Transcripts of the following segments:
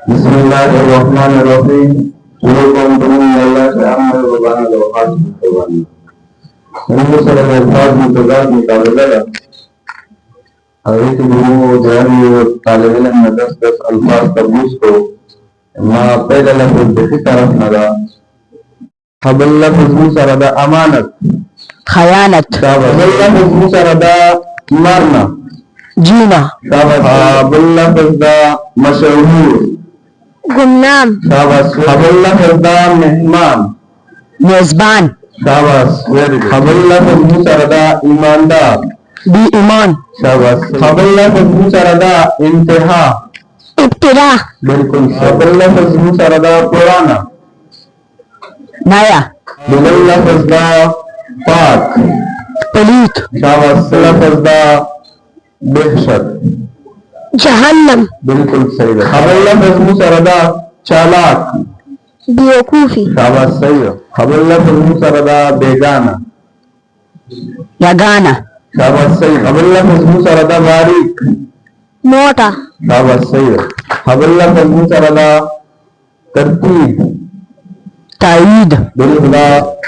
Bismillahirrahmanirrahim. Suruh Allah Ta'ala Rabbana Al-Wahhab Al-Tawani. Ini salah alfaz mutadalah. Hari itu guru dari talib ilm में 10 अल्फाज तबूस को माँ पहला लफ्ज़ देखी तरफ नगा खबल लफ्ज़ मुसरदा अमानत खयानत खबल लफ्ज़ मुसरदा मारना जीना खबल लफ्ज़ मशहूर गुमनाम खबल लफ्ज़ मेहमान मेजबान खबल लफ्ज़ मुसरदा ईमानदार बी ईमान खबल लफ्ज़ मुसरदा इंतहा इब्तिदा बिल्कुल खबल लफ्ज़ मुसरदा पुराना नया खबल लफ्ज़ पाक पलीत लफ्ज़ दहशत जहन्नम बिल्कुल सही है खबल लफ्ज़ मुसरदा चालाक बेवकूफी सही है खबल लफ्ज़ मुसरदा बेगाना यगाना सही खबल लफ्ज़ मुसरदा बारीक मोटा सही है खबल लफ्ज़ मुसरदा तरतीब ताईद बिल्कुल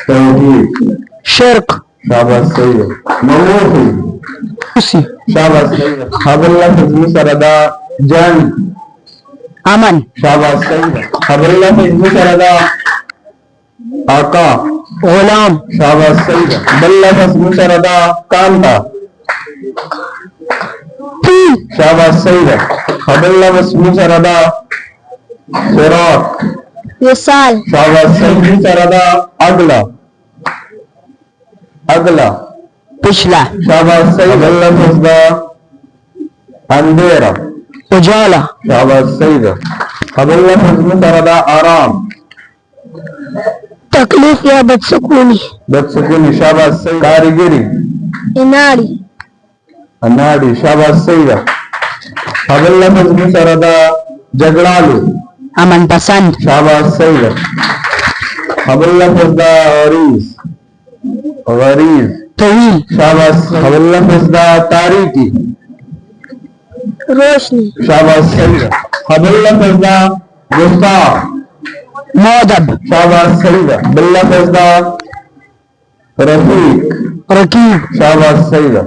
तौहीद शिर्क सही है ममूही खुशी सही है खबल लफ्ज़ मुसरदा जंग अमन सही है खबल लफ्ज़ मुसरदा आका गुलाम सही है बल लफ्ज़ मुसरदा कांता सही है खबल लफ्ज़ मुसरदा सिरात विसाल सही मुसरदा अगला अगला पिछला सही बल लफ्ज़ अंधेरा उजाला सही है खबल लफ्ज़ मुसरदा आराम तकलीफ या बदसुकूनी शाबाश सही कारीगरी इनाड़ी अनाड़ी शाबाश सही है खबल लफ्ज़ मुसरदा झगड़ालू अमन पसंद शाबाश सही है खबल लफ्ज़ गरीज तवील शाबाश खबल लफ्ज़ तारीकी रोशनी शाबाश सही है खबल लफ्ज़ गुस्ताख मौदब शाबाश सही है बल लफ्ज़ रफीक रकीब शाबाश सही है